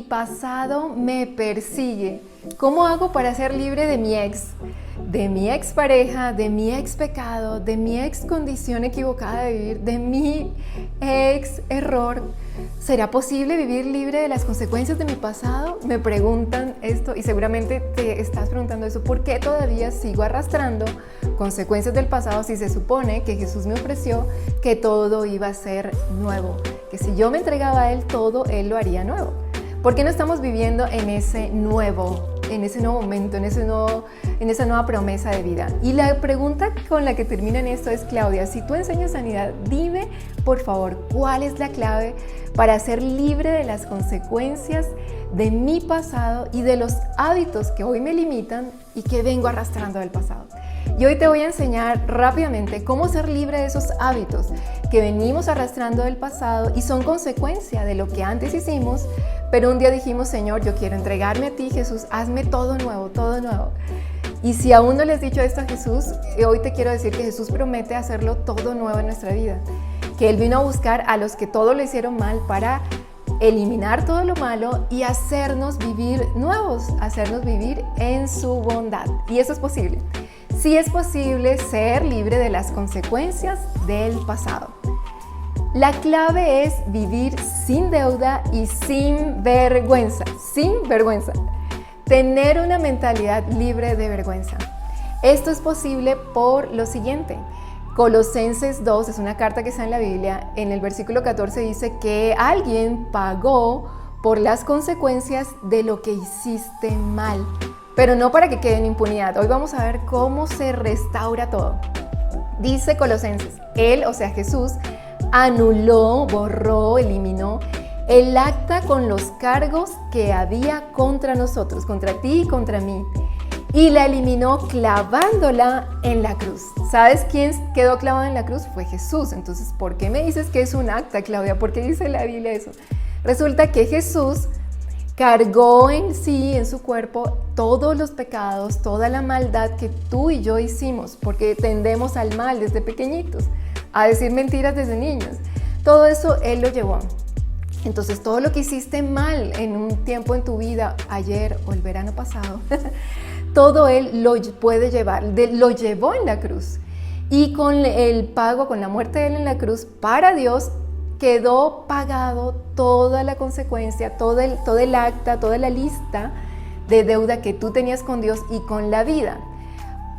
pasado me persigue. ¿Cómo hago para ser libre de mi ex pareja, de mi ex pecado, de mi ex condición equivocada de vivir, de mi ex error? ¿Será posible vivir libre de las consecuencias de mi pasado? Me preguntan esto y seguramente te estás preguntando eso. ¿Por qué todavía sigo arrastrando consecuencias del pasado si se supone que Jesús me ofreció que todo iba a ser nuevo? Que si yo me entregaba a Él, todo Él lo haría nuevo. ¿Por qué no estamos viviendo en ese nuevo momento, en esa nueva promesa de vida? Y la pregunta con la que termina en esto es: Claudia, si tú enseñas sanidad, dime por favor cuál es la clave para ser libre de las consecuencias de mi pasado y de los hábitos que hoy me limitan y que vengo arrastrando del pasado. Y hoy te voy a enseñar rápidamente cómo ser libre de esos hábitos que venimos arrastrando del pasado y son consecuencia de lo que antes hicimos, pero un día dijimos: Señor, yo quiero entregarme a ti, Jesús, hazme todo nuevo, todo nuevo. Y si aún no le has dicho esto a Jesús, hoy te quiero decir que Jesús promete hacerlo todo nuevo en nuestra vida, que Él vino a buscar a los que todo lo hicieron mal para eliminar todo lo malo y hacernos vivir nuevos, hacernos vivir en su bondad. Y eso es posible. Sí es posible ser libre de las consecuencias del pasado. La clave es vivir sin deuda y sin vergüenza. Sin vergüenza. Tener una mentalidad libre de vergüenza. Esto es posible por lo siguiente. Colosenses 2 es una carta que está en la Biblia. En el versículo 14 dice que alguien pagó por las consecuencias de lo que hiciste mal, pero no para que quede en impunidad. Hoy vamos a ver cómo se restaura todo. Dice Colosenses: Él, o sea Jesús, anuló, borró, eliminó el acta con los cargos que había contra nosotros, contra ti y contra mí, y la eliminó clavándola en la cruz. ¿Sabes quién quedó clavado en la cruz? Fue Jesús. Entonces, ¿por qué me dices que es un acta, Claudia? ¿Por qué dice la Biblia eso? Resulta que Jesús cargó en sí, en su cuerpo, todos los pecados, toda la maldad que tú y yo hicimos, porque tendemos al mal desde pequeñitos, a decir mentiras desde niños. Todo eso Él lo llevó. Entonces, todo lo que hiciste mal en un tiempo en tu vida, ayer o el verano pasado, todo Él lo puede llevar, lo llevó en la cruz. Y con el pago, con la muerte de Él en la cruz, para Dios quedó pagado toda la consecuencia, todo el acta, toda la lista de deuda que tú tenías con Dios y con la vida.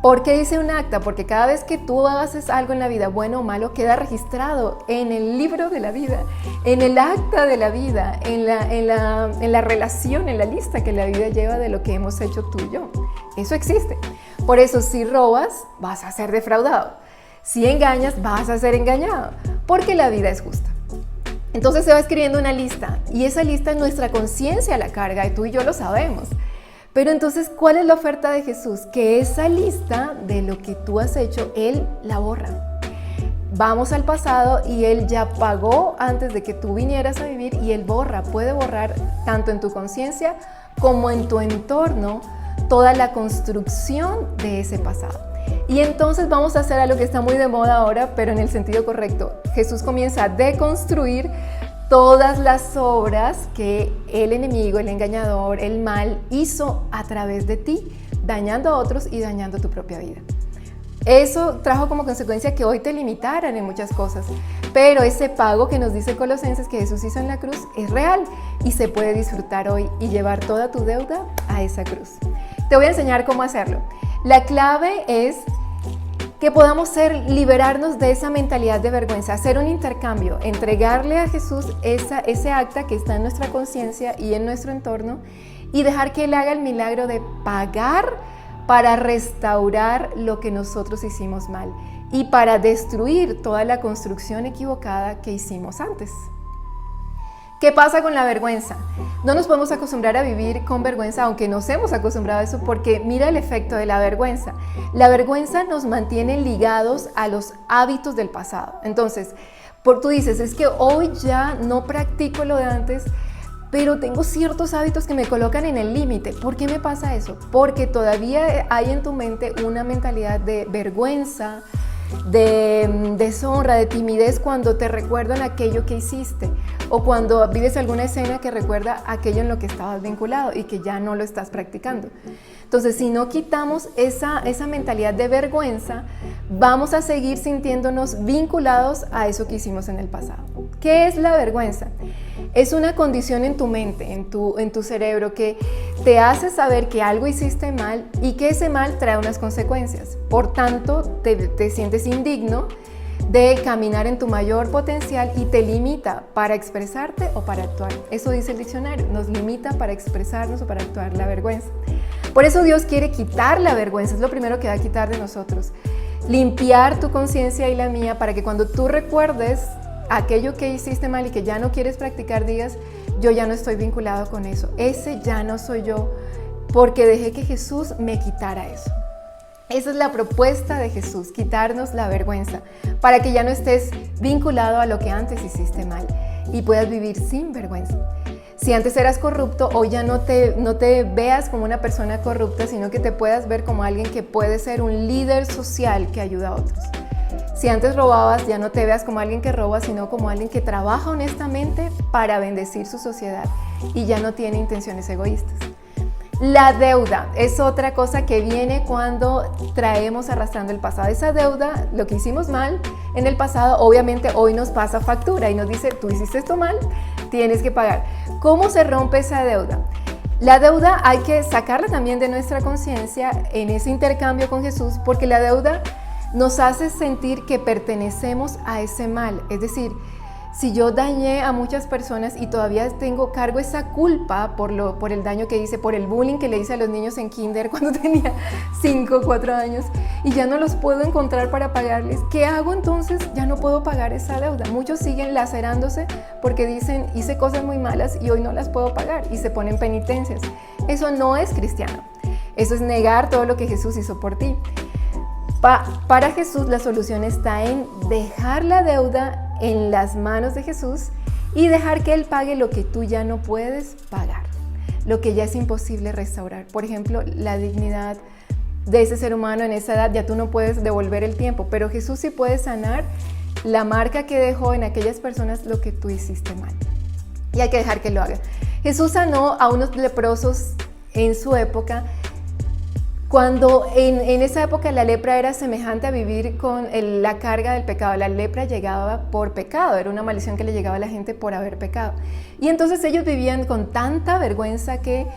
¿Por qué dice un acta? Porque cada vez que tú haces algo en la vida, bueno o malo, queda registrado en el libro de la vida, en el acta de la vida, en la relación, en la lista que la vida lleva de lo que hemos hecho tú y yo. Eso existe. Por eso, si robas, vas a ser defraudado. Si engañas, vas a ser engañado, porque la vida es justa. Entonces se va escribiendo una lista, y esa lista nuestra conciencia la carga, y tú y yo lo sabemos. Pero entonces, ¿cuál es la oferta de Jesús? Que esa lista de lo que tú has hecho, Él la borra. Vamos al pasado y Él ya pagó antes de que tú vinieras a vivir, y Él puede borrar tanto en tu conciencia como en tu entorno toda la construcción de ese pasado. Y entonces vamos a hacer algo que está muy de moda ahora, pero en el sentido correcto. Jesús comienza a deconstruir todas las obras que el enemigo, el engañador, el mal hizo a través de ti, dañando a otros y dañando tu propia vida. Eso trajo como consecuencia que hoy te limitaran en muchas cosas, pero ese pago que nos dice Colosenses que Jesús hizo en la cruz es real y se puede disfrutar hoy y llevar toda tu deuda a esa cruz. Te voy a enseñar cómo hacerlo. La clave es que podamos liberarnos de esa mentalidad de vergüenza, hacer un intercambio, entregarle a Jesús ese acta que está en nuestra conciencia y en nuestro entorno, y dejar que Él haga el milagro de pagar para restaurar lo que nosotros hicimos mal y para destruir toda la construcción equivocada que hicimos antes. ¿Qué pasa con la vergüenza? No nos podemos acostumbrar a vivir con vergüenza, aunque nos hemos acostumbrado a eso, porque mira el efecto de la vergüenza. La vergüenza nos mantiene ligados a los hábitos del pasado. Entonces, tú dices, es que hoy ya no practico lo de antes, pero tengo ciertos hábitos que me colocan en el límite. ¿Por qué me pasa eso? Porque todavía hay en tu mente una mentalidad de vergüenza, de deshonra, de timidez cuando te recuerdan aquello que hiciste. o cuando vives alguna escena que recuerda aquello en lo que estabas vinculado y que ya no lo estás practicando. Entonces, si no quitamos esa mentalidad de vergüenza, vamos a seguir sintiéndonos vinculados a eso que hicimos en el pasado. ¿Qué es la vergüenza? Es una condición en tu mente, en tu cerebro, que te hace saber que algo hiciste mal y que ese mal trae unas consecuencias. Por tanto, te sientes indigno de caminar en tu mayor potencial y te limita para expresarte o para actuar. Eso dice el diccionario, nos limita para expresarnos o para actuar, la vergüenza. Por eso Dios quiere quitar la vergüenza, es lo primero que va a quitar de nosotros. Limpiar tu conciencia y la mía para que cuando tú recuerdes aquello que hiciste mal y que ya no quieres practicar, digas, yo ya no estoy vinculado con eso, ese ya no soy yo, porque dejé que Jesús me quitara eso. Esa es la propuesta de Jesús, quitarnos la vergüenza, para que ya no estés vinculado a lo que antes hiciste mal y puedas vivir sin vergüenza. Si antes eras corrupto, hoy ya no te veas como una persona corrupta, sino que te puedas ver como alguien que puede ser un líder social que ayuda a otros. Si antes robabas, ya no te veas como alguien que roba, sino como alguien que trabaja honestamente para bendecir su sociedad y ya no tiene intenciones egoístas. La deuda es otra cosa que viene cuando traemos arrastrando el pasado. Esa deuda, lo que hicimos mal en el pasado, obviamente hoy nos pasa factura y nos dice, tú hiciste esto mal, tienes que pagar. ¿Cómo se rompe esa deuda? La deuda hay que sacarla también de nuestra conciencia en ese intercambio con Jesús, porque la deuda nos hace sentir que pertenecemos a ese mal. Es decir, si yo dañé a muchas personas y todavía cargo esa culpa por el daño que hice, por el bullying que le hice a los niños en kinder cuando tenía 5 o 4 años y ya no los puedo encontrar para pagarles, ¿qué hago entonces? Ya no puedo pagar esa deuda. Muchos siguen lacerándose porque dicen, hice cosas muy malas y hoy no las puedo pagar y se ponen penitencias. Eso no es cristiano. Eso es negar todo lo que Jesús hizo por ti. Para Jesús la solución está en dejar la deuda en las manos de Jesús y dejar que Él pague lo que tú ya no puedes pagar, lo que ya es imposible restaurar. Por ejemplo, la dignidad de ese ser humano en esa edad, ya tú no puedes devolver el tiempo, pero Jesús sí puede sanar la marca que dejó en aquellas personas lo que tú hiciste mal. Y hay que dejar que lo haga. Jesús sanó a unos leprosos en su época, cuando en esa época la lepra era semejante a vivir con la carga del pecado. La lepra llegaba por pecado, era una maldición que le llegaba a la gente por haber pecado. Y entonces ellos vivían con tanta vergüenza que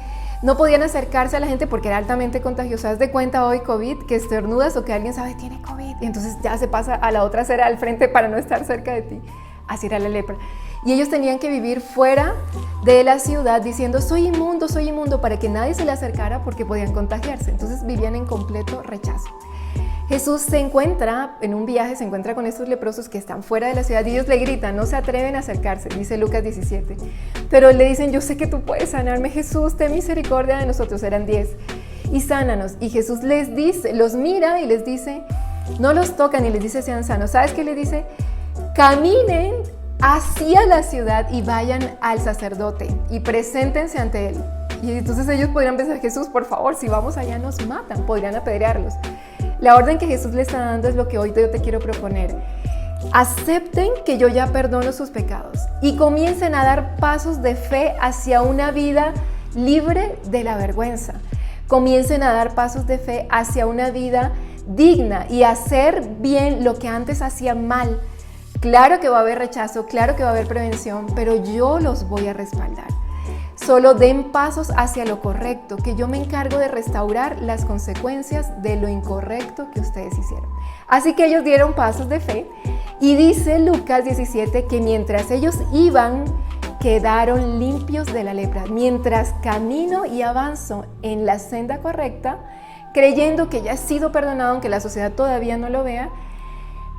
no podían acercarse a la gente porque era altamente contagiosa. Haz de cuenta hoy COVID, que estornudas o que alguien sabe tiene COVID y entonces ya se pasa a la otra acera al frente para no estar cerca de ti. Así era la lepra. Y ellos tenían que vivir fuera de la ciudad diciendo soy inmundo, para que nadie se le acercara porque podían contagiarse. Entonces vivían en completo rechazo. Jesús se encuentra con estos leprosos que están fuera de la ciudad y ellos le gritan, no se atreven a acercarse, dice Lucas 17. Pero le dicen, yo sé que tú puedes sanarme, Jesús, ten misericordia de nosotros, eran 10, y sánanos. Y Jesús les dice, los mira y les dice, no los tocan y les dice sean sanos. ¿Sabes qué le dice? Caminen hacia la ciudad y vayan al sacerdote y preséntense ante él. Y entonces ellos podrían pensar, Jesús, por favor, si vamos allá nos matan, podrían apedrearlos. La orden que Jesús le está dando es lo que hoy yo te quiero proponer. Acepten que yo ya perdono sus pecados y comiencen a dar pasos de fe hacia una vida libre de la vergüenza. Comiencen a dar pasos de fe hacia una vida digna y hacer bien lo que antes hacían mal. Claro que va a haber rechazo, claro que va a haber prevención, pero yo los voy a respaldar. Solo den pasos hacia lo correcto, que yo me encargo de restaurar las consecuencias de lo incorrecto que ustedes hicieron. Así que ellos dieron pasos de fe y dice Lucas 17 que mientras ellos iban, quedaron limpios de la lepra. Mientras camino y avanzo en la senda correcta, creyendo que ya he sido perdonado, aunque la sociedad todavía no lo vea,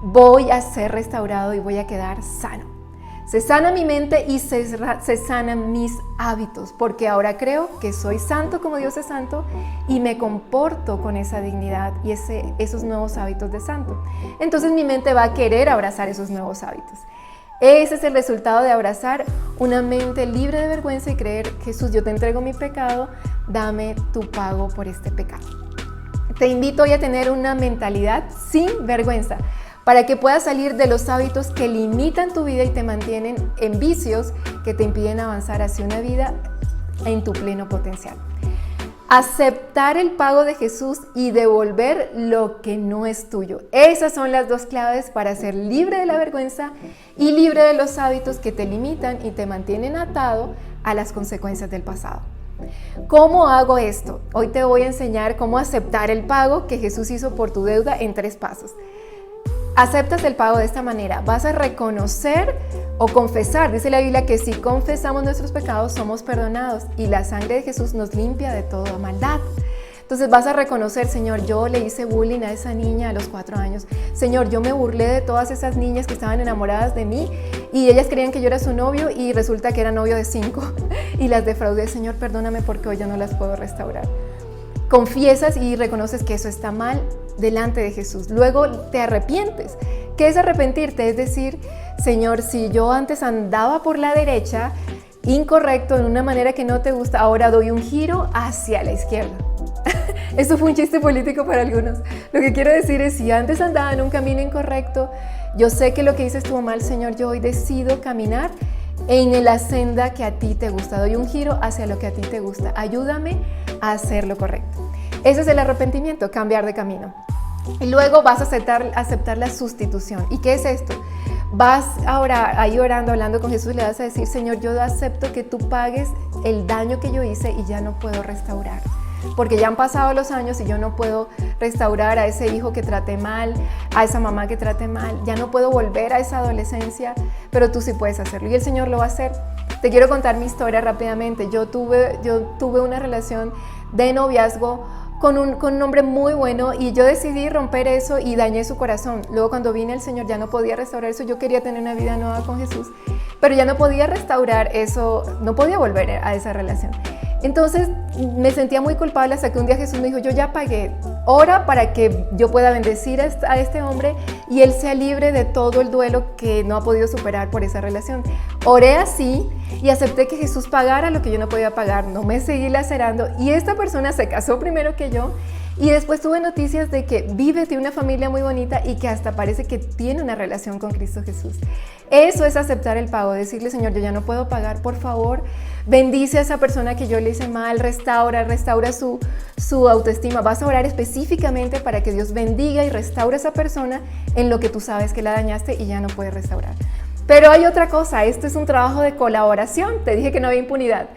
voy a ser restaurado y voy a quedar sano. Se sana mi mente y se sanan mis hábitos, porque ahora creo que soy santo como Dios es santo y me comporto con esa dignidad y esos nuevos hábitos de santo. Entonces mi mente va a querer abrazar esos nuevos hábitos. Ese es el resultado de abrazar una mente libre de vergüenza y creer, Jesús, yo te entrego mi pecado, dame tu pago por este pecado. Te invito hoy a tener una mentalidad sin vergüenza. para que puedas salir de los hábitos que limitan tu vida y te mantienen en vicios que te impiden avanzar hacia una vida en tu pleno potencial. Aceptar el pago de Jesús y devolver lo que no es tuyo. Esas son las dos claves para ser libre de la vergüenza y libre de los hábitos que te limitan y te mantienen atado a las consecuencias del pasado. ¿Cómo hago esto? Hoy te voy a enseñar cómo aceptar el pago que Jesús hizo por tu deuda en 3 pasos. Aceptas el pago de esta manera. Vas a reconocer o confesar. Dice la Biblia que si confesamos nuestros pecados somos perdonados y la sangre de Jesús nos limpia de toda maldad. Entonces vas a reconocer, Señor, yo le hice bullying a esa niña a los 4 años. Señor, yo me burlé de todas esas niñas que estaban enamoradas de mí y ellas creían que yo era su novio y resulta que era novio de 5 y las defraudé. Señor, perdóname porque hoy ya no las puedo restaurar. Confiesas y reconoces que eso está mal delante de Jesús. Luego te arrepientes. ¿Qué es arrepentirte? Es decir, Señor, si yo antes andaba por la derecha, incorrecto, en una manera que no te gusta, ahora doy un giro hacia la izquierda. Esto fue un chiste político para algunos. Lo que quiero decir es, si antes andaba en un camino incorrecto, yo sé que lo que hice estuvo mal, Señor, yo hoy decido caminar en la senda que a ti te gusta. Doy un giro hacia lo que a ti te gusta. Ayúdame a hacer lo correcto. Ese es el arrepentimiento, cambiar de camino. Y luego vas a aceptar la sustitución. ¿Y qué es esto? Vas ahora ahí orando, hablando con Jesús, le vas a decir, Señor, yo acepto que tú pagues el daño que yo hice y ya no puedo restaurar. Porque ya han pasado los años y yo no puedo restaurar a ese hijo que traté mal, a esa mamá que traté mal, ya no puedo volver a esa adolescencia, pero tú sí puedes hacerlo y el Señor lo va a hacer. Te quiero contar mi historia rápidamente. Yo tuve una relación de noviazgo con un hombre muy bueno y yo decidí romper eso y dañé su corazón. Luego cuando vine el Señor ya no podía restaurar eso. Yo quería tener una vida nueva con Jesús, pero ya no podía restaurar eso, no podía volver a esa relación. Entonces me sentía muy culpable hasta que un día Jesús me dijo, yo ya pagué, ora para que yo pueda bendecir a este hombre y él sea libre de todo el duelo que no ha podido superar por esa relación. Oré así y acepté que Jesús pagara lo que yo no podía pagar, no me seguí lacerando y esta persona se casó primero que yo y después tuve noticias de que tiene una familia muy bonita y que hasta parece que tiene una relación con Cristo Jesús. Eso es aceptar el pago, decirle, Señor, yo ya no puedo pagar, por favor, bendice a esa persona que yo le hice mal, restaura su autoestima. Vas a orar específicamente para que Dios bendiga y restaure a esa persona en lo que tú sabes que la dañaste y ya no puedes restaurar. Pero hay otra cosa, esto es un trabajo de colaboración, te dije que no había impunidad.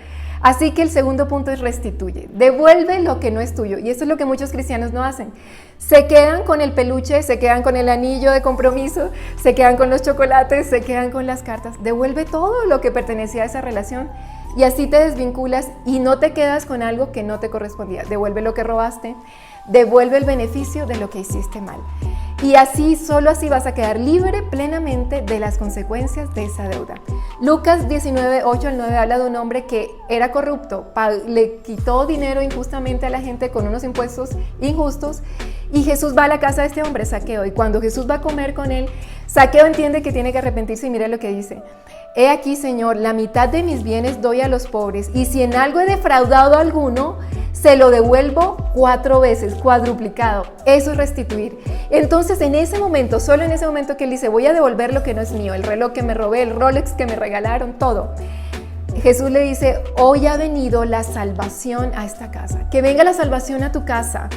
Así que el segundo punto es restituye, devuelve lo que no es tuyo. Y esto es lo que muchos cristianos no hacen. Se quedan con el peluche, se quedan con el anillo de compromiso, se quedan con los chocolates, se quedan con las cartas. Devuelve todo lo que pertenecía a esa relación y así te desvinculas y no te quedas con algo que no te correspondía. Devuelve lo que robaste, devuelve el beneficio de lo que hiciste mal. Y así, solo así vas a quedar libre plenamente de las consecuencias de esa deuda. Lucas 19, 8 al 9 habla de un hombre que era corrupto, le quitó dinero injustamente a la gente con unos impuestos injustos y Jesús va a la casa de este hombre, Zaqueo, y cuando Jesús va a comer con él, Zaqueo entiende que tiene que arrepentirse y mira lo que dice. He aquí, Señor, la mitad de mis bienes doy a los pobres y si en algo he defraudado a alguno, se lo devuelvo 4 veces, cuadruplicado. Eso es restituir. Entonces, en ese momento, solo en ese momento que él dice, voy a devolver lo que no es mío, el reloj que me robé, el Rolex que me regalaron, todo. Jesús le dice, hoy ha venido la salvación a esta casa. Que venga la salvación a tu casa.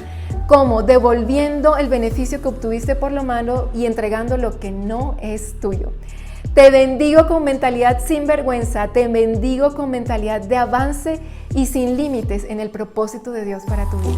¿Cómo? Devolviendo el beneficio que obtuviste por lo malo y entregando lo que no es tuyo. Te bendigo con mentalidad sin vergüenza, te bendigo con mentalidad de avance y sin límites en el propósito de Dios para tu vida.